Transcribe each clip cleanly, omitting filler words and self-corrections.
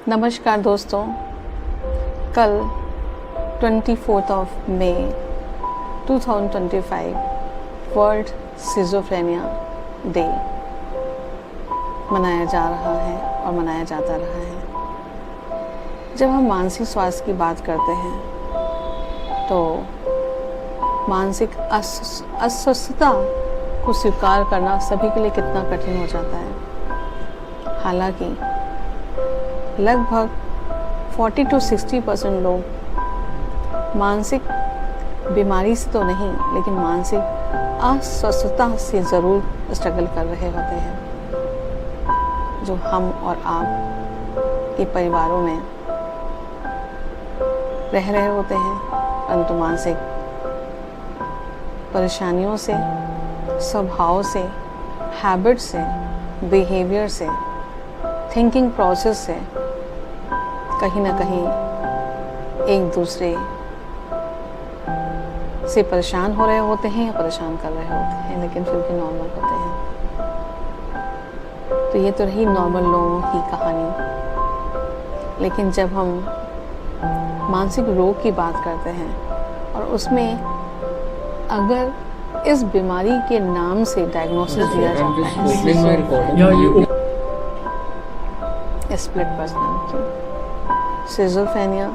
नमस्कार दोस्तों, कल 24 मई 2025 वर्ल्ड सिजोफ्रेनिया डे मनाया जा रहा है और मनाया जाता रहा है। जब हम मानसिक स्वास्थ्य की बात करते हैं तो मानसिक अस्वस्थता को स्वीकार करना सभी के लिए कितना कठिन हो जाता है। हालांकि लगभग 40 to 60% लोग मानसिक बीमारी से तो नहीं लेकिन मानसिक अस्वस्थता से ज़रूर स्ट्रगल कर रहे होते हैं, जो हम और आप के परिवारों में रह रहे होते हैं। परंतु मानसिक परेशानियों से, स्वभाव से, हैबिट से, बिहेवियर से, थिंकिंग प्रोसेस से कहीं ना कहीं एक दूसरे से परेशान हो रहे होते हैं या परेशान कर रहे होते हैं, लेकिन फिर भी नॉर्मल होते हैं। तो ये तो रही नॉर्मल लोगों की कहानी। लेकिन जब हम मानसिक रोग की बात करते हैं और उसमें अगर इस बीमारी के नाम से डायग्नोसिस दिया जाता है, split personality, schizophrenia,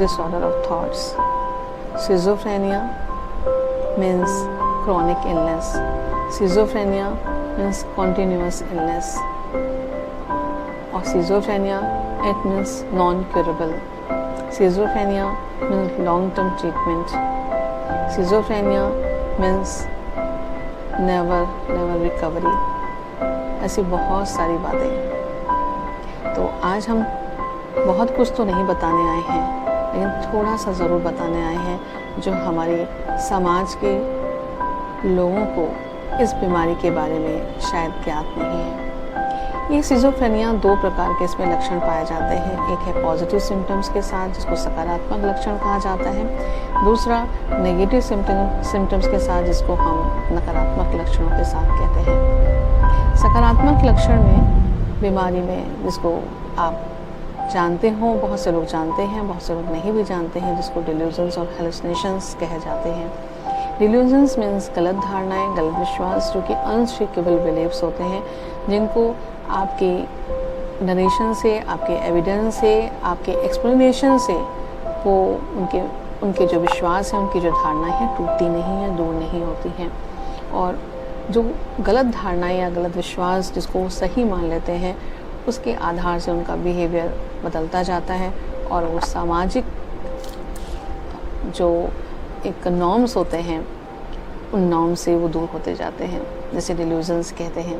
disorder of thoughts. Schizophrenia means chronic illness. Schizophrenia means continuous illness. Or schizophrenia, it means non-curable. Schizophrenia means long-term treatment. Schizophrenia means never recovery. ऐसी बहुत सारी बातें। तो आज हम बहुत कुछ तो नहीं बताने आए हैं, लेकिन थोड़ा सा ज़रूर बताने आए हैं जो हमारे समाज के लोगों को इस बीमारी के बारे में शायद ज्ञात नहीं है। ये सिजोफ्रेनिया दो प्रकार के इसमें लक्षण पाए जाते हैं। एक है पॉजिटिव सिम्टम्स के साथ, जिसको सकारात्मक लक्षण कहा जाता है। दूसरा नेगेटिव सिम्टम्स के साथ, जिसको हम नकारात्मक लक्षणों के साथ कहते हैं। सकारात्मक लक्षण में बीमारी में, जिसको आप जानते हो, बहुत से लोग जानते हैं, बहुत से लोग नहीं भी जानते हैं, जिसको डिल्यूजन्स और हेलुसिनेशंस कहे जाते हैं। डिल्यूजन्स मीन्स गलत धारणाएं, गलत विश्वास, जो कि अनशेकेबल बिलीव्स होते हैं, जिनको आपके नरेशन से, आपके एविडेंस से, आपके एक्सप्लेनेशन से वो उनके जो विश्वास हैं, उनकी जो धारणाएं हैं, टूटती नहीं हैं, दूर नहीं होती हैं। और जो गलत धारणाएं या गलत विश्वास जिसको वो सही मान लेते हैं, उसके आधार से उनका बिहेवियर बदलता जाता है और वो सामाजिक जो एक नॉर्म्स होते हैं, उन नॉर्म से वो दूर होते जाते हैं, जैसे डिल्यूजन्स कहते हैं।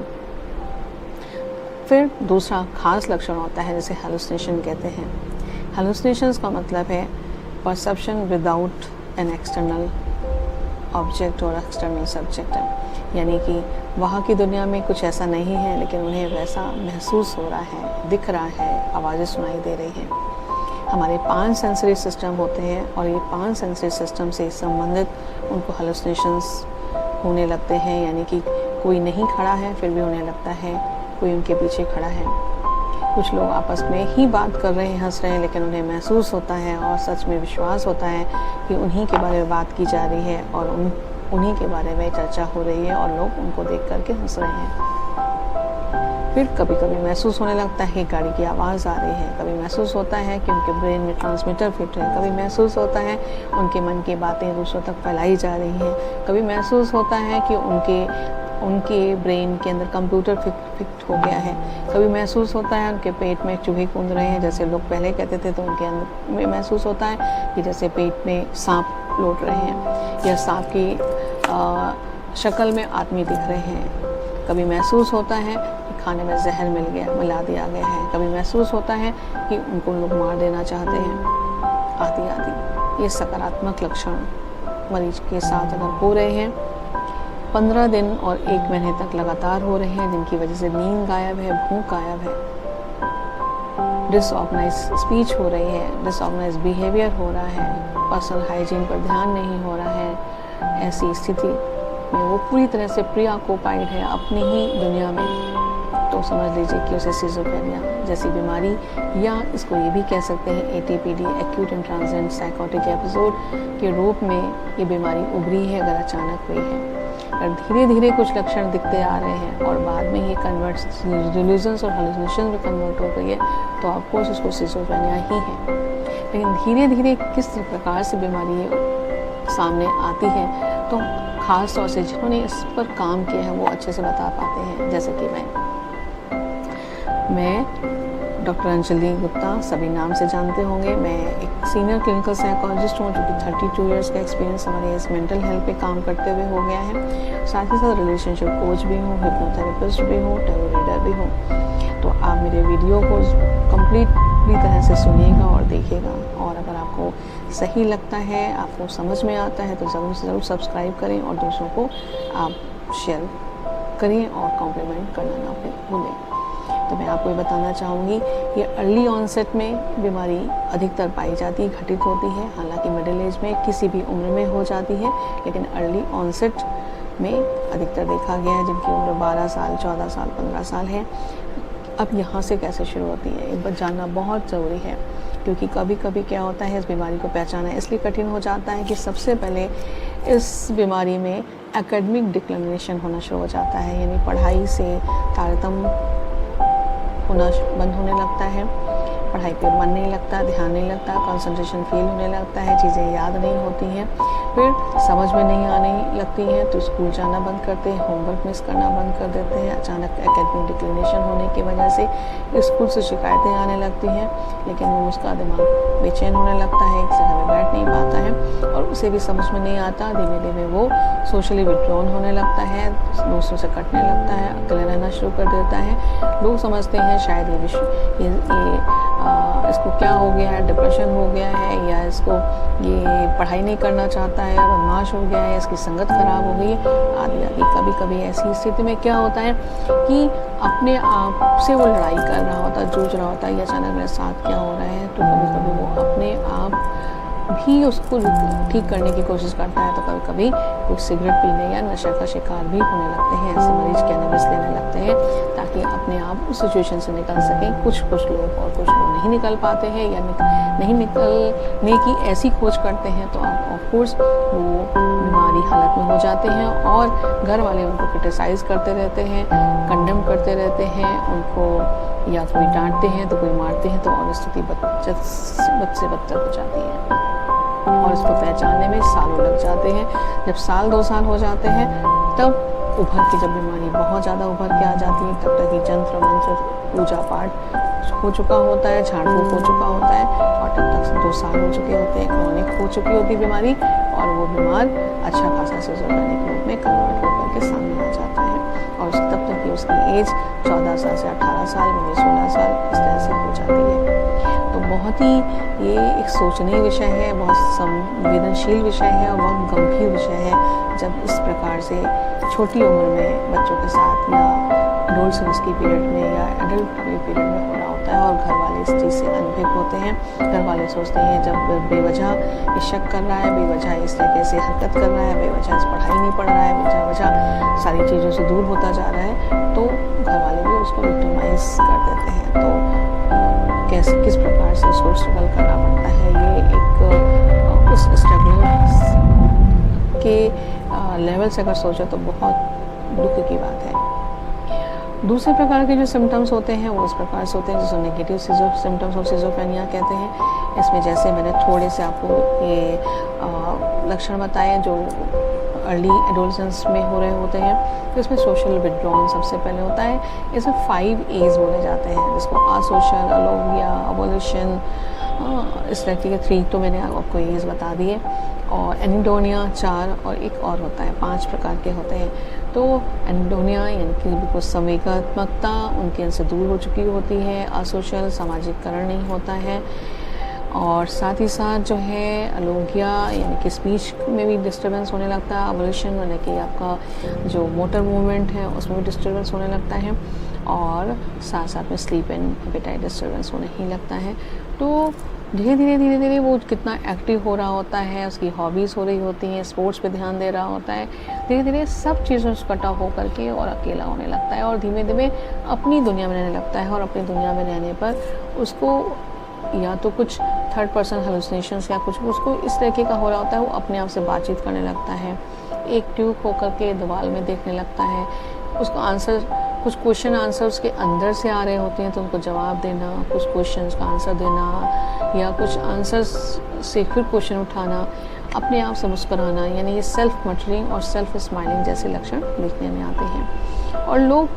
फिर दूसरा खास लक्षण होता है जिसे हेलुसिनेशन कहते हैं। हेलुसिनेशंस का मतलब है perception without an external object और एक्सटर्नल सब्जेक्ट, यानी कि वहाँ की दुनिया में कुछ ऐसा नहीं है लेकिन उन्हें वैसा महसूस हो रहा है, दिख रहा है, आवाज़ें सुनाई दे रही हैं। हमारे 5 सेंसरी सिस्टम होते हैं और ये 5 सेंसरी सिस्टम से संबंधित उनको हेलुसिनेशंस होने लगते हैं, यानी कि कोई नहीं खड़ा है फिर भी उन्हें लगता है कोई उनके पीछे खड़ा है। कुछ लोग आपस में ही बात कर रहे हैं, हंस रहे हैं, लेकिन उन्हें महसूस होता है और सच में विश्वास होता है कि उन्हीं के बारे में बात की जा रही है और उन्हीं के बारे में चर्चा हो रही है और लोग उनको देख करके हंस रहे हैं। फिर कभी कभी महसूस होने लगता है कि गाड़ी की आवाज़ आ रही है, कभी महसूस होता है कि उनके ब्रेन में ट्रांसमीटर फिट है, कभी महसूस होता है उनके मन की बातें दूसरों तक फैलाई जा रही हैं, कभी महसूस होता है कि उनके ब्रेन के अंदर कंप्यूटर फिट हो गया है, कभी महसूस होता है उनके पेट में चूहे कूद रहे हैं, जैसे लोग पहले कहते थे, तो उनके अंदर में महसूस होता है कि जैसे पेट में सांप लौट रहे हैं या सांप की शक्ल में आदमी दिख रहे हैं। कभी महसूस होता है कि खाने में जहर मिला दिया गया है, कभी महसूस होता है कि उनको लोग मार देना चाहते हैं, आदि। ये सकारात्मक लक्षण मरीज के साथ अगर हो रहे हैं, 15 दिन और 1 महीने तक लगातार हो रहे हैं, जिनकी वजह से नींद गायब है, भूख गायब है, डिसऑर्गेनाइज स्पीच हो रही है, डिसऑर्गेनाइज बिहेवियर हो रहा है, पर्सनल हाइजीन पर ध्यान नहीं हो रहा है, ऐसी स्थिति में वो पूरी तरह से प्रीऑक्युपाइड है अपनी ही दुनिया में, तो तो समझ लीजिए कि उसे सिजोफ्रेनिया जैसी बीमारी, या इसको ये भी कह सकते हैं ATPD, acute and transient psychotic episode के रूप में ये बीमारी उभरी है अगर अचानक हुई है। अगर धीरे धीरे कुछ लक्षण दिखते आ रहे हैं और बाद में ये कन्वर्ट डिल्यूजन्स और हेलुसिनेशन में कन्वर्ट हो गई है तो ऑफकोर्स उसको सिजोफ्रेनिया ही है। लेकिन धीरे धीरे किस प्रकार से बीमारी सामने आती है तो ख़ास तौर से जिन्होंने इस पर काम किया है वो अच्छे से बता पाते हैं, जैसे कि मैं डॉक्टर अंजलि गुप्ता, सभी नाम से जानते होंगे। मैं एक सीनियर क्लिनिकल साइकोलॉजिस्ट हूँ जो कि 32 इयर्स का एक्सपीरियंस हमारे इस मेंटल हेल्थ पे काम करते हुए हो गया है। साथ ही साथ रिलेशनशिप कोच भी हूँ, हिप्नोथेरेपिस्ट भी हूँ, टैरो रीडर भी हूँ। तो आप मेरे वीडियो को कंप्लीटली तरह से सुनिएगा और देखिएगा, और अगर आपको सही लगता है, आपको समझ में आता है तो ज़रूर से ज़रूर सब्सक्राइब करें और दूसरों को आप शेयर करें और कॉम्प्लीमेंट करना ना भूलें। तो मैं आपको ये बताना चाहूँगी ये अर्ली ऑनसेट में बीमारी अधिकतर पाई जाती है, घटित होती है। हालांकि मिडिल एज में किसी भी उम्र में हो जाती है, लेकिन अर्ली ऑनसेट में अधिकतर देखा गया है जिनकी उम्र 12 साल, 14 साल, 15 साल है। अब यहाँ से कैसे शुरू होती है ये जानना बहुत ज़रूरी है, क्योंकि कभी कभी क्या होता है इस बीमारी को पहचानना इसलिए कठिन हो जाता है कि सबसे पहले इस बीमारी में एकेडमिक डिक्लिनेशन होना शुरू हो जाता है, यानी पढ़ाई से तारतम्य होना बंद होने लगता है, पढ़ाई पे मन नहीं लगता, ध्यान नहीं लगता, कंसंट्रेशन फेल होने लगता है, चीज़ें याद नहीं होती हैं, फिर समझ में नहीं आने लगती हैं तो स्कूल जाना बंद करते हैं, होमवर्क मिस करना बंद कर देते हैं। अचानक एकेडमिक डिक्लिनेशन होने की वजह से स्कूल से शिकायतें आने लगती हैं, लेकिन वो उसका दिमाग बेचैन होने लगता है, एक जगह में बैठ नहीं पाता है और उसे भी समझ में नहीं आता। धीमे धीमे वो सोशली विड्रॉन होने लगता है, दोस्तों से कटने लगता है, अकेले रहना शुरू कर देता है। लोग समझते हैं शायद इसको क्या हो गया है, डिप्रेशन हो गया है, या इसको ये पढ़ाई नहीं करना चाहता है, बदमाश हो गया है, इसकी संगत खराब हो गई है, आदि आदि। कभी कभी ऐसी स्थिति में क्या होता है कि अपने आप से वो लड़ाई कर रहा होता है, जूझ रहा होता है, या अचानक मेरे साथ क्या हो रहा है, तो कभी कभी वो अपने आप भी उसको ठीक करने की कोशिश करता है। तो कभी कभी कुछ सिगरेट पीने या नशे का शिकार भी होने लगते हैं। ऐसे मरीज कैनबिस लेने लगते हैं ताकि अपने आप उस सिचुएशन से निकल सकें। कुछ लोग और कुछ लोग नहीं निकल पाते हैं या नहीं निकलने की ऐसी खोज करते हैं तो आप ऑफकोर्स वो बीमारी हालत में हो जाते हैं और घर वाले उनको क्रिटिसाइज़ करते रहते हैं, कंडेम करते रहते हैं, उनको या कोई डांटते हैं तो कोई मारते हैं, तो और स्थिति बद से बदतर हो जाती है और इसको पहचानने में सालों लग जाते हैं। जब साल 2 साल हो जाते हैं तब उभर के, जब बीमारी बहुत ज़्यादा उभर के आ जाती है, तब तक ये जंत्र मंत्र पूजा पाठ हो चुका होता है, झाड़ फूक हो चुका होता है और तब तक 2 साल हो चुके होते हैं, क्रॉनिक हो चुकी होती है बीमारी और वो बीमार अच्छा खासा सिजोफ्रेनिक रूप में कन्वर्ट होकर के सामने आ जाता है। और तब तक कि उसकी एज 14 साल से 18 साल, 16 साल इस तरह से हो जाती है। तो बहुत ही ये एक सोचनीय विषय है, बहुत संवेदनशील विषय है और बहुत गंभीर विषय है जब इस प्रकार से छोटी उम्र में बच्चों के साथ या एडोलसेंस की पीरियड में या एडल्ट पीरियड में हो रहा होता है और घर वाले इस चीज़ से अनभिज्ञ होते हैं। घर वाले सोचते हैं जब बेवजह ये शक कर रहा है, बेवजह इस तरीके से हरकत कर रहा है, बेवजह इस पढ़ाई नहीं पढ़ रहा है, बेवजह सारी चीज़ों से दूर होता जा रहा है, तो घर वाले भी उसको विक्टिमाइज कर देते हैं। तो कैसे किस प्रकार से उसको स्ट्रगल करना पड़ता है, ये एक उस स्ट्रगल के लेवल से अगर सोचो तो बहुत दुख की बात है। दूसरे प्रकार के जो सिम्टम्स होते हैं वो इस प्रकार से होते हैं जिसको नेगेटिव सिम्टम्स और सिजोफ्रेनिया कहते हैं। इसमें जैसे मैंने थोड़े से आपको ये लक्षण बताए जो अर्ली एडोलसेंस में हो रहे होते हैं। तो इसमें सोशल विड्रॉन सबसे पहले होता है। इसमें 5 A's बोले जाते हैं जिसको असोशल, अलोविया, अबोलिशन, इस तरीके के 3 तो मैंने आपको A's बता दिए, और एनिडोनिया 4 और एक और होता है, 5 प्रकार के होते हैं। तो एनिडोनिया यानी कि बिल्कुल संवेगात्मकता उनके अंदर से दूर हो चुकी होती है, असोशल सामाजिककरण नहीं होता है, और साथ ही साथ जो है अलोगिया यानी कि स्पीच में भी डिस्टर्बेंस होने लगता है, अबोलिशन यानी कि आपका जो मोटर मूवमेंट है उसमें भी डिस्टर्बेंस होने लगता है, और साथ साथ में स्लीप एंड एपेटाइट डिस्टर्बेंस होने ही लगता है। तो धीरे धीरे वो कितना एक्टिव हो रहा होता है, उसकी हॉबीज़ हो रही होती हैं, स्पोर्ट्स पे ध्यान दे रहा होता है, धीरे धीरे सब चीज़ों से कटा हो करके और अकेला होने लगता है और धीमे धीमे अपनी दुनिया में रहने लगता है। और अपनी दुनिया में रहने पर उसको या तो कुछ थर्ड पर्सन हेलुसिनेशंस या कुछ उसको इस तरीके का हो रहा होता है, वो अपने आप से बातचीत करने लगता है, एक ट्यूब होकर के दीवार में देखने लगता है, उसको आंसर कुछ क्वेश्चन आंसर उसके अंदर से आ रहे होते हैं तो उनको जवाब देना, कुछ क्वेश्चंस का आंसर देना या कुछ आंसर्स से फिर क्वेश्चन उठाना, अपने आप से मुस्कुराना, यानी ये सेल्फ मटरिंग और सेल्फ स्माइलिंग जैसे लक्षण देखने में आते हैं। और लोग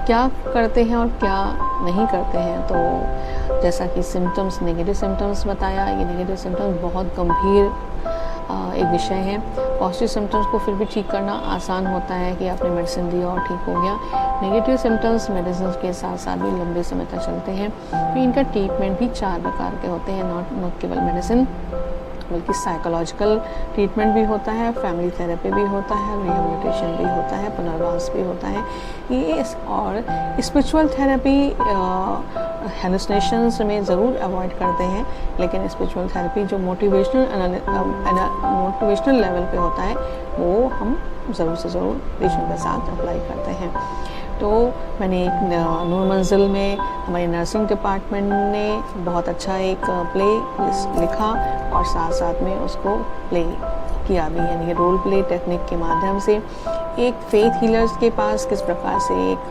क्या करते हैं और क्या नहीं करते हैं, तो जैसा कि सिम्टम्स, नेगेटिव सिम्टम्स बताया, ये नेगेटिव सिम्टम्स बहुत गंभीर एक विषय है। पॉजिटिव सिम्टम्स को फिर भी ठीक करना आसान होता है कि आपने मेडिसिन दी और ठीक हो गया। नेगेटिव सिम्टम्स मेडिसिन के साथ साथ भी लंबे समय तक चलते हैं। तो इनका ट्रीटमेंट भी 4 प्रकार के होते हैं, नॉट केवल मेडिसिन बल्कि साइकोलॉजिकल ट्रीटमेंट भी होता है, फैमिली थेरेपी भी होता है, रिहेबिलिटेशन भी होता है, पुनर्वास भी होता है ये। और स्पिरिचुअल थेरेपी हेलुसिनेशंस में ज़रूर अवॉइड करते हैं, लेकिन स्पिरिचुअल थेरेपी जो मोटिवेशनल लेवल पे होता है वो हम ज़रूर से ज़रूर पेशेंट के साथ अप्लाई करते हैं। तो मैंने एक नूर मंजिल में हमारे नर्सिंग डिपार्टमेंट ने बहुत अच्छा एक प्ले लिखा और साथ साथ में उसको प्ले किया भी, यानी रोल प्ले टेक्निक के माध्यम से एक फेथ हीलर्स के पास किस प्रकार से एक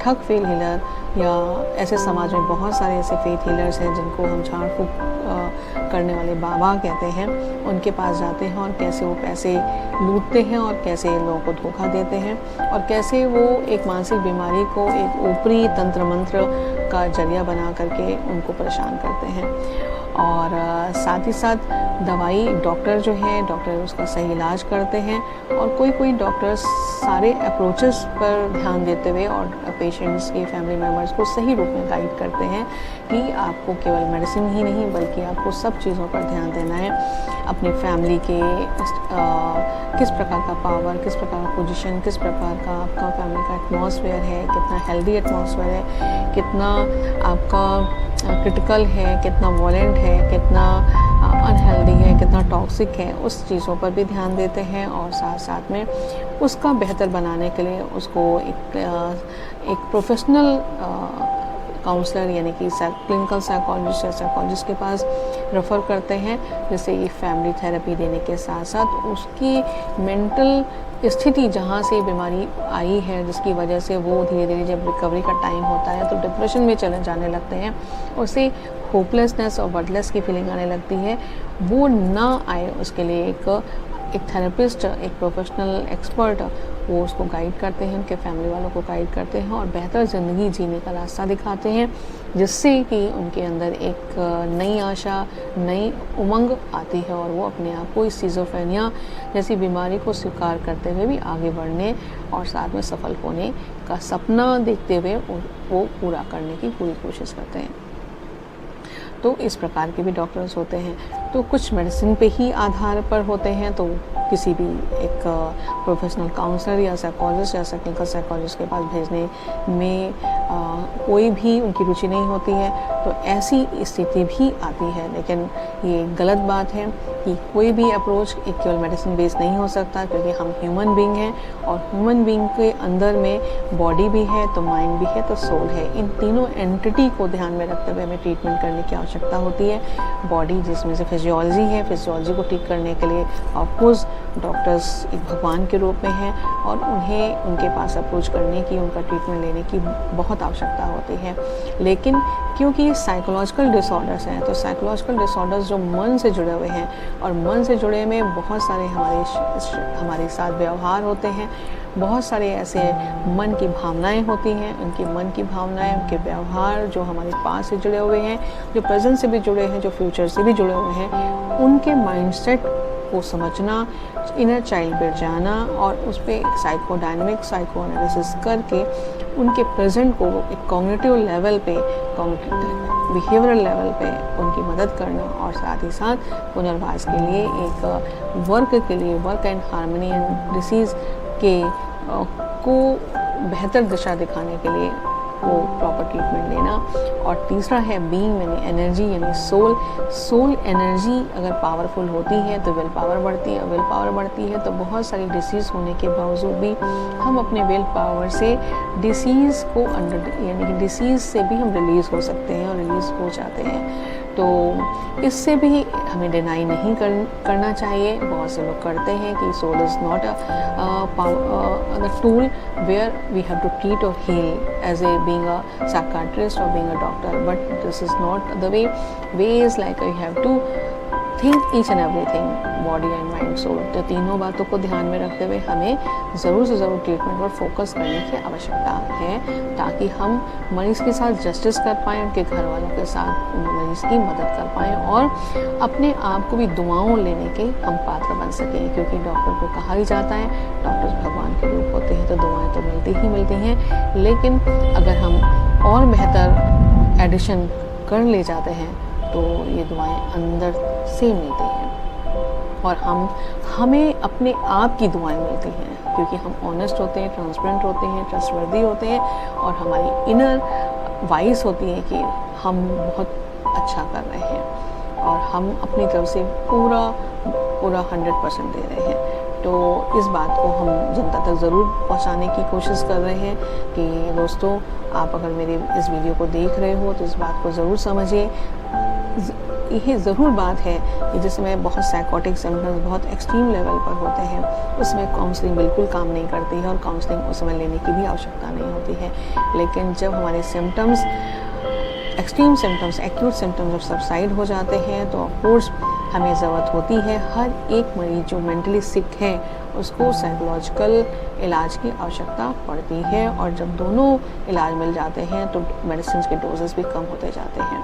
ठग फेथ हीलर या ऐसे समाज में बहुत सारे ऐसे फेथ हीलर्स हैं जिनको हम झाड़ फूक करने वाले बाबा कहते हैं, उनके पास जाते हैं और कैसे वो पैसे लूटते हैं और कैसे लोगों को धोखा देते हैं और कैसे वो एक मानसिक बीमारी को एक ऊपरी तंत्र मंत्र का जरिया बना करके उनको परेशान करते हैं। और साथ ही साथ दवाई डॉक्टर जो है डॉक्टर उसका सही इलाज करते हैं और कोई डॉक्टर्स सारे अप्रोचेस पर ध्यान देते हुए और पेशेंट्स के फैमिली मेम्बर्स को सही रूप में गाइड करते हैं कि आपको केवल मेडिसिन ही नहीं बल्कि आपको सब चीज़ों पर ध्यान देना है। अपनी फैमिली के किस प्रकार का पावर, किस प्रकार का पोजीशन, किस प्रकार का आपका फैमिली का एटमॉस्फेयर है, कितना हेल्दी एटमॉस्फेयर है, कितना आपका क्रिटिकल है, कितना वॉलेंट है, कितना अनहेल्दी है, कितना टॉक्सिक है, उस चीज़ों पर भी ध्यान देते हैं और साथ साथ में उसका बेहतर बनाने के लिए उसको एक प्रोफेशनल काउंसलर यानी कि क्लिनिकल साइकोलॉजिस्ट या साइकोलॉजिस्ट के पास रेफ़र करते हैं, जिससे ये फैमिली थेरेपी देने के साथ साथ उसकी मेंटल स्थिति जहाँ से बीमारी आई है जिसकी वजह से वो धीरे धीरे जब रिकवरी का टाइम होता है तो डिप्रेशन में चले जाने लगते हैं, उससे होपलेसनेस और वर्थलेस की फीलिंग आने लगती है, वो ना आए उसके लिए एक थेरेपिस्ट, एक प्रोफेशनल एक्सपर्ट वो उसको गाइड करते हैं, उनके फैमिली वालों को गाइड करते हैं और बेहतर ज़िंदगी जीने का रास्ता दिखाते हैं, जिससे कि उनके अंदर एक नई आशा, नई उमंग आती है और वो अपने आप को इस सिज़ोफ्रेनिया जैसी बीमारी को स्वीकार करते हुए भी आगे बढ़ने और साथ में सफल होने का सपना देखते हुए वो पूरा करने की पूरी कोशिश करते हैं। तो इस प्रकार के भी डॉक्टर्स होते हैं। तो कुछ मेडिसिन पे ही आधार पर होते हैं, तो किसी भी एक प्रोफेशनल काउंसलर या साइकोलॉजिस्ट या क्लिनिकल साइकोलॉजिस्ट के पास भेजने में कोई भी उनकी रुचि नहीं होती है, तो ऐसी स्थिति भी आती है। लेकिन ये गलत बात है कि कोई भी अप्रोच एक केवल मेडिसिन बेस्ड नहीं हो सकता, क्योंकि हम ह्यूमन बीइंग हैं और ह्यूमन बीइंग के अंदर में बॉडी भी है तो माइंड भी है तो सोल है। इन तीनों एंटिटी को ध्यान में रखते हुए हमें ट्रीटमेंट करने की आवश्यकता होती है। बॉडी जिसमें से फिजियोलॉजी है, फिजियोलॉजी को ठीक करने के लिए ऑफकोर्स डॉक्टर्स एक भगवान के रूप में हैं और उन्हें उनके पास अप्रोच करने की, उनका ट्रीटमेंट लेने की बहुत आवश्यकता होती है। लेकिन क्योंकि ये साइकोलॉजिकल डिसऑर्डर्स हैं, तो साइकोलॉजिकल डिसऑर्डर्स जो मन से जुड़े हुए हैं और मन से जुड़े में बहुत सारे हमारे साथ व्यवहार होते हैं, बहुत सारे ऐसे मन की भावनाएं होती हैं, उनकी मन की भावनाएं, उनके व्यवहार जो हमारे पास से जुड़े हुए हैं, जो प्रेजेंट से भी जुड़े हैं, जो फ्यूचर से भी जुड़े हुए हैं, उनके माइंडसेट को समझना, इनर चाइल्ड पर जाना और उस पर साइकोडायनेमिक साइको एनालिसिस करके उनके प्रेजेंट को एक कॉग्निटिव लेवल पे, बिहेवियरल लेवल पे उनकी मदद करना और साथ ही साथ पुनर्वास के लिए एक work and harmony and disease के को बेहतर दिशा दिखाने के लिए वो प्रॉपर ट्रीटमेंट लेना और तीसरा है बीइंग यानी एनर्जी यानी सोल। सोल एनर्जी अगर पावरफुल होती है तो विल पावर बढ़ती है, विल पावर बढ़ती है तो बहुत सारी डिसीज़ होने के बावजूद भी हम अपने विल पावर से डिसीज़ को यानी कि डिसीज़ से भी हम रिलीज़ हो सकते हैं और रिलीज़ हो जाते हैं। तो इससे भी हमें डिनाई नहीं करना चाहिए। बहुत से लोग करते हैं कि soul is not a tool where we have to treat और heal as a being a psychiatrist और being a doctor, but this is not the way is like you have to think each and everything, body and mind soul. तो तीनों बातों को ध्यान में रखते हुए हमें ज़रूर से ज़रूर ट्रीटमेंट पर फोकस करने की आवश्यकता है, ताकि हम मरीज़ के साथ जस्टिस कर पाएँ, उनके घर वालों के साथ मरीज़ की मदद कर पाएँ और अपने आप को भी दुआओं लेने के हम पात्र बन सकें। क्योंकि डॉक्टर को कहा ही जाता है डॉक्टर भगवान के रूप होते हैं, तो दुआएँ तो मिलती ही मिलती हैं, लेकिन अगर हम और बेहतर एडिशन कर ले जाते हैं तो ये दुआएं अंदर से मिलती हैं और हमें अपने आप की दुआएं मिलती हैं, क्योंकि हम ऑनेस्ट होते हैं, ट्रांसपेरेंट होते हैं, ट्रस्टवर्दी होते हैं और हमारी इनर वॉइस होती है कि हम बहुत अच्छा कर रहे हैं और हम अपनी तरफ से पूरा 100% दे रहे हैं। तो इस बात को हम जनता तक ज़रूर पहुंचाने की कोशिश कर रहे हैं कि दोस्तों, आप अगर मेरे इस वीडियो को देख रहे हो तो इस बात को ज़रूर समझिए। यही ज़रूर बात है कि जिसमें बहुत साइकोटिक सिम्टम्स बहुत एक्सट्रीम लेवल पर होते हैं, उसमें काउंसलिंग बिल्कुल काम नहीं करती है और काउंसलिंग उस समय लेने की भी आवश्यकता नहीं होती है। लेकिन जब हमारे symptoms extreme symptoms, acute symptoms जब सबसाइड हो जाते हैं तो ऑफकोर्स हमें ज़रूरत होती है, हर एक मरीज जो मेंटली सिक है उसको साइकोलॉजिकल इलाज की आवश्यकता पड़ती है। और जब दोनों इलाज मिल जाते हैं तो मेडिसिन के डोजेस भी कम होते जाते हैं।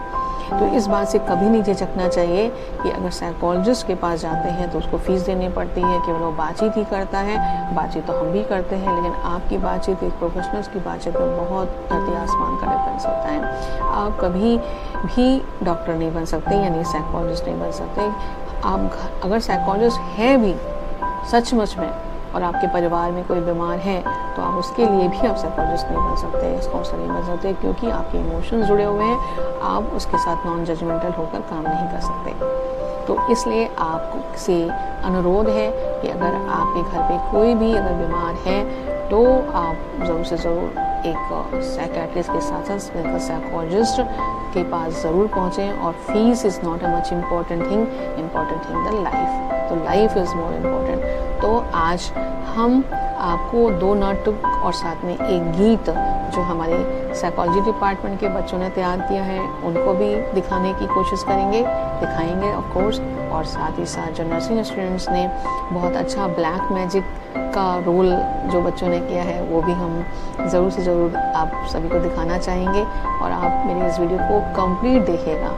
तो इस बात से कभी नहीं झिझकना चाहिए कि अगर साइकोलॉजिस्ट के पास जाते हैं तो उसको फीस देनी पड़ती है, केवल वो बातचीत ही करता है। बातचीत तो हम भी करते हैं, लेकिन आपकी बातचीत एक प्रोफेशनल्स की बातचीत में बहुत धरती आसमान का डिफरेंस होता है। आप कभी भी डॉक्टर नहीं बन सकते, यानी साइकोलॉजिस्ट नहीं बन सकते। आप अगर साइकोलॉजिस्ट है भी सचमुच में और आपके परिवार में कोई बीमार है तो आप उसके लिए भी आप साइकोलॉजिस्ट नहीं बन सकते, काउंसलर नहीं बन सकते, क्योंकि आपके इमोशंस जुड़े हुए हैं। आप उसके साथ नॉन जजमेंटल होकर काम नहीं कर सकते। तो इसलिए आपसे अनुरोध है कि अगर आपके घर पे कोई भी अगर बीमार है तो आप ज़रूर से ज़रूर एक साइकियाट्रिस्ट के साथ साथ साइकोलॉजिस्ट के पास ज़रूर पहुँचें। और fees is not a much important thing the life. तो लाइफ इज़ मोर इम्पॉर्टेंट। तो आज हम आपको 2 नाटक और साथ में एक गीत जो हमारे साइकोलॉजी डिपार्टमेंट के बच्चों ने तैयार किया है उनको भी दिखाने की कोशिश करेंगे, दिखाएंगे ऑफ कोर्स। और साथ ही साथ जो नर्सिंग स्टूडेंट्स ने बहुत अच्छा ब्लैक मैजिक का रोल जो बच्चों ने किया है वो भी हम ज़रूर से ज़रूर आप सभी को दिखाना चाहेंगे। और आप मेरी इस वीडियो को कंप्लीट देखिएगा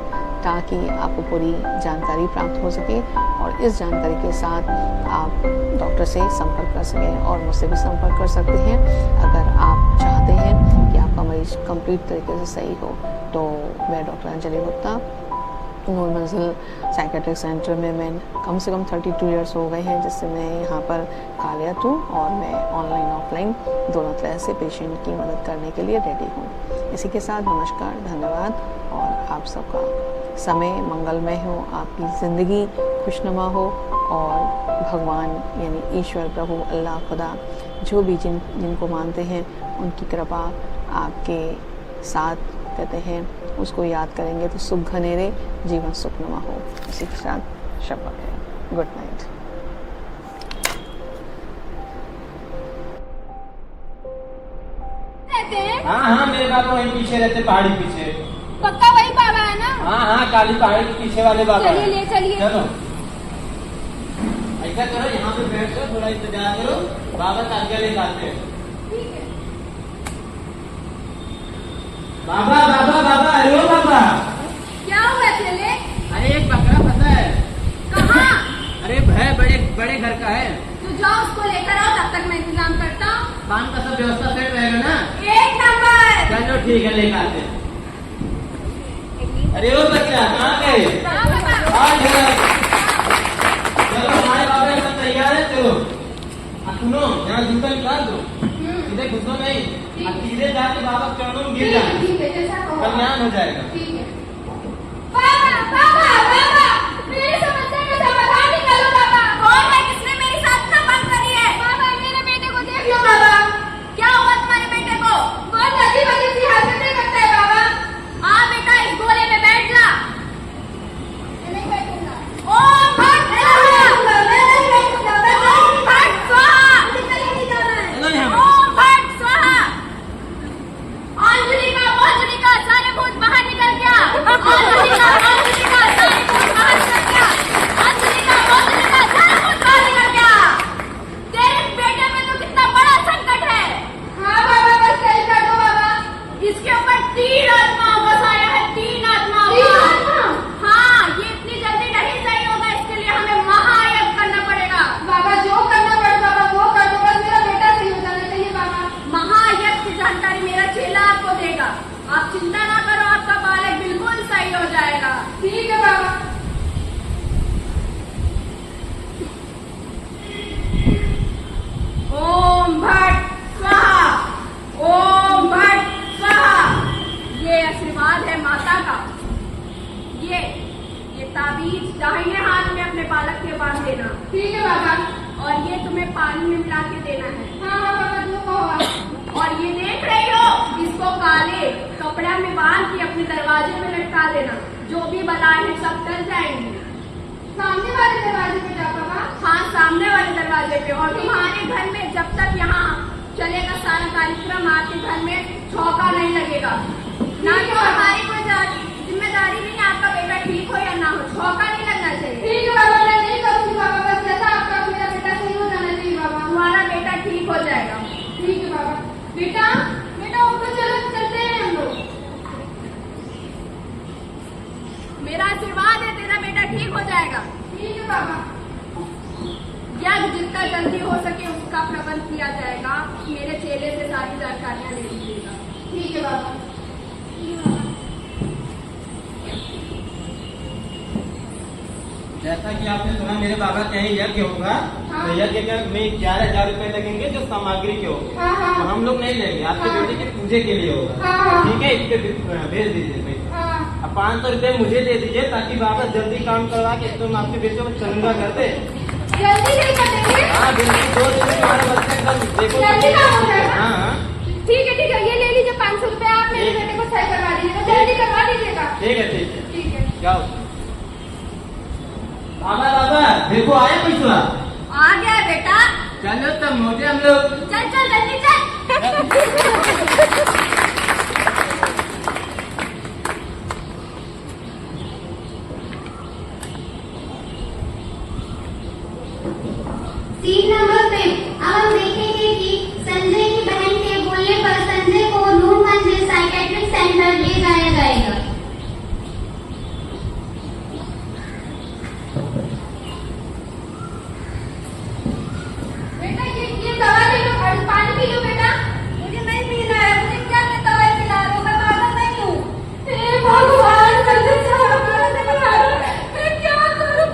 ताकि आपको पूरी जानकारी प्राप्त हो सके और इस जानकारी के साथ आप डॉक्टर से संपर्क कर सकें और मुझसे भी संपर्क कर सकते हैं। अगर आप चाहते हैं कि आपका मरीज कंप्लीट तरीके से सही हो तो मैं डॉक्टर अंजलि गुप्ता, नूर मंजिल साइकियाट्रिक सेंटर में मैं कम से कम 32 ईयर्स हो गए हैं जिससे मैं यहाँ पर कार्यरत हूँ और मैं ऑनलाइन ऑफलाइन दोनों तरह से पेशेंट की मदद करने के लिए रेडी हूँ। इसी के साथ नमस्कार, धन्यवाद और आप सबका समय मंगलमय हो, आपकी ज़िंदगी खुशनुमा हो और भगवान यानी ईश्वर, प्रभु, अल्लाह, खुदा जो भी जिनको मानते हैं उनकी कृपा आपके साथ कहते हैं उसको याद करेंगे तो सुख घनेरे जीवन सुखनुमा हो। इसी के साथ शपथ है। Good night. हाँ, मेरे बाबा वहीं पीछे रहते, पहाड़ी पीछे। पक्का वही बाबा है ना? हाँ, काली पहाड़ी के पीछे वाले बाबा। चलिए ले चलिए। चलो ऐसा करो, यहाँ पे बैठ कर थोड़ा इंतजार करो, बाबा ताजिया लेकर आते हैं। ठीक है। बाबा बाबा बाबा, अरे ओ बाबा, क्या हुआ चले? अरे एक बकरा फंसा है। कहाँ? अरे है, बड़े घर का है। तो जाओ उसको लेकर आओ, तब तक मैं इंतजाम करता हूँ। काम का सब व्यवस्था सेट रहेगा ना? 1 नंबर। चलो ठीक है, लेकर आते हैं। अरे ओ बच्चा, कहाँ गए? चलो हमारे बाबा सब तैयार है। चलो सुनो, यहाँ जूता निकाल दो, इधर घुसो नहीं। सीधे जाके बाबा के चरणों में गिर जाना, ठीक है, जैसा कहो। कल्याण हो जाएगा। ठीक है। बाबा, बाबा, बाबा, मेरी समस्या का समाधान निकालो बाबा। कौन है किसने मेरी साधना बंद करी है? बाबा, मेरे बेटे को देख लो बाबा। क्या हुआ तुम्हारे बेटे को? बहुत अजीब सी हरकतें करता है बाबा। हाँ बेटा, इस गोले में बैठ जा। नहीं बैठूंगा। ओम भट स्वाहा। ओम भट स्वाहा। मुझे कहीं नहीं जाना है। ओम भट स्वाहा। अंजुलिका, सारे भूत बाहर निकल गया। अंजुलिका, सारे भूत बाहर निकल गया। अंजुलिका, सारे भूत बाहर निकल गया। तेरे बेटे में तो कितना बड़ा संकट है। हाँ बाबा, बस सही कर दो बाबा। इसके ऊपर 3 आत्माओं का साया है, 3 आत्माओं का। हाँ, ये इतनी जल्दी नहीं सही होगा, इसके लिए हमें महायज्ञ करना पड़ेगा। बाबा, जो करना पड़े बाबा वो कर दो, बस मेरा बेटा सही हो जाना चाहिए बाबा। महायज्ञ की जानकारी मेरा चेला आपको देगा। आप चिंता ना करो, आपका बालक बिल्कुल सही हो जाएगा। ठीक है बाबा। ओम भट स्वाहा। ओम भट स्वाहा। ये आशीर्वाद है माता का। ये ताबीज दाहिने हाथ में अपने बालक के बांध देना। ठीक है बाबा। और ये तुम्हें पानी में मिला के देना है। हाँ बाबा, जो कहो। और ये देख रही हो, इसको काले कपड़ा में बांध के अपने दरवाजे में लटका देना। जो भी बलाएं हैं सब टल जाएंगी। सामने वाले दरवाजे पे जा बाबा? हाँ, सामने वाले दरवाजे पे। और तुम्हारे घर में जब तक यहाँ चलेगा सारा कार्यक्रम, आपके घर में छौका नहीं लगेगा। ना तो हमारी कोई जिम्मेदारी नहीं है, आपका बेटा ठीक हो या ना हो, छौका नहीं लगना चाहिए। ठीक है बाबा, मैं नहीं करूँगी बाबा, बस जैसा आपका मेरा बेटा सही हो जाना चाहिए बाबा। तुम्हारा बेटा ठीक हो जाएगा। ठीक है बाबा। बेटा, बेटा ऊपर चलो, चलते हैं हम लोग। मेरा आशीर्वाद है, तेरा बेटा ठीक हो जाएगा। ठीक है बाबा। यज्ञ जितना जल्दी हो सके उसका प्रबंध किया जाएगा। मेरे चेले से सारी जानकारियां ले लीजिएगा। ठीक है बाबा। जैसा कि आपने सुना, मेरे बाबा कहीं यज्ञ होगा। हाँ। तो यज्ञ में 11,000 रुपए लगेंगे, जो सामग्री के होंगे। हाँ, हाँ। तो हम लोग नहीं लेंगे, आपके हाँ। बेटे के पूजे के लिए होगा। हाँ, हाँ। ठीक है, इसके भेज दीजिए पैसा। हाँ। अब 500 रुपए मुझे दे दीजिए, ताकि बाबा जल्दी काम करवा के तुम आपके बेटे को चंगा कर दे। जल्दी नहीं कर देंगे? हाँ बिल्कुल, 2 दिन में तुम्हारा बच्चा एकदम देखो। जल्दी काम हो जाएगा? हाँ हाँ, ठीक है, ये ले लीजिए 500 रुपए। आप मेरे ठीक है। बेटे को सही करवा दीजिएगा, जल्दी करवा दीजिएगा। ठीक है ठीक है, ठीक है। जाओ। बाबा बाबा देखो, आया पैसा। आ गया बेटा। चलो तब मोटे हम लोग। चल चल जल्दी चल। Seat number 5। अब हम देखेंगे कि संजय की बहन के बोलने पर संजय को नूरगंज साइकेट्रिक सेंटर ले जाया जाएगा। बेटा, ये दवा ले लो और पानी पी लो बेटा। मुझे नहीं पीना है, मुझे क्या मैं दवाई पिला रहा हूँ, मैं पागल नहीं हूँ। हे भगवान, जल्दी से हमारे से बता दो, मैं क्या करूँ?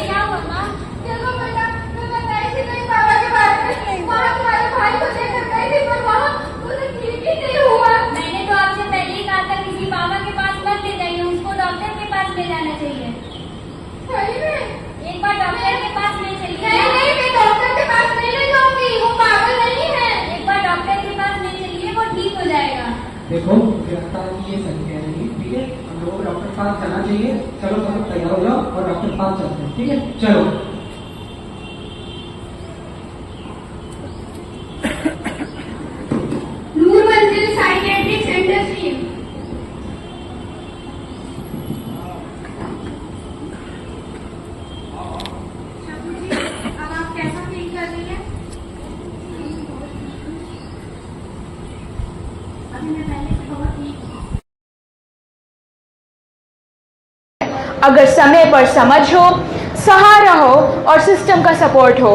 क्या हुआ माँ? चलो बेटा, मैं बताई थी नहीं बाबा के बारे में। वहाँ तुम्हारे भाई को लेकर गई थी, पर वहाँ उसे ठीक ही नहीं हुआ। मैंने तो आपसे पहले ही कहा था किसी बाबा के पास मत ले जाइए, उसको डॉक्टर के पास ले जाना चाहिए। सही में? एक बार डॉक्टर के पास ले चलिए। नहीं, मैं डॉक्टर के पास नहीं ले जाऊंगी, वो पागल नहीं है। एक बार डॉक्टर के पास ले चलिए, वो ठीक हो जाएगा। देखो, मुझे लगता है कि ये सही कह रही है। ठीक है, हम लोगों को डॉक्टर के पास जाना चाहिए। चलो सब लोग तैयार हो जाओ और डॉक्टर के पास चलते हैं। ठीक है, चलो। Noorganj psychiatric centre team. अब आप कैसा फील कर रही हैं? अभी मैं पहले से बहुत ठीक हूँ। अगर समय पर समझ हो, सहारा हो और सिस्टम का सपोर्ट हो।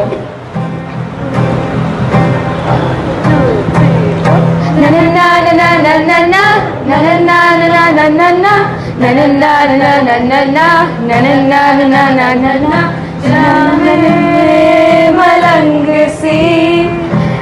मलंग सी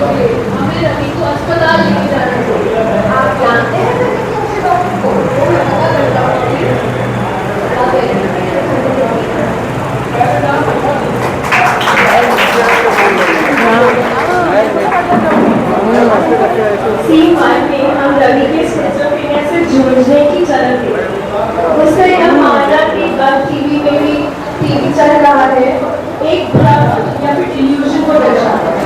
हमें रवि को अस्पताल लेके जाना चाहिए। आप जानते हैं मैं किसी डॉक्टर को मैं पता करता हूँ। सीन 1 में हम रवि के स्किज़ोफ्रेनिया से जूझने की चरण थे। उसने यह माना कि अब टीवी में भी टीवी चल रहा है एक भ्रम या फिर इल्यूजन को दर्शाता है,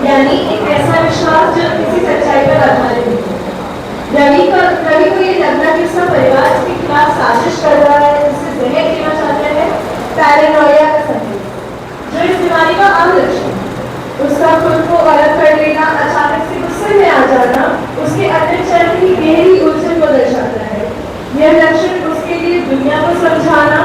यानी एक ऐसा विश्वास जो किसी सच्चाई पर आधारित है। रवि को ये लगना कि उसका परिवार उसके खिलाफ साजिश कर रहा है, उससे जहर देना चाहते हैं, पैरानोया का संकेत, जो इस बीमारी का आम लक्षण है। उसका खुद को अलग कर लेना, अचानक से गुस्से में आ जाना, उसके अंदर चल रही गहरी उलझन को दर्शाता है। यह लक्षण उसके लिए दुनिया को समझाना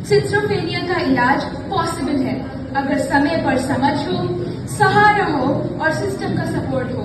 सिज़ोफ्रेनिया का इलाज पॉसिबल है अगर समय पर समझ हो, सहारा हो और सिस्टम का सपोर्ट हो।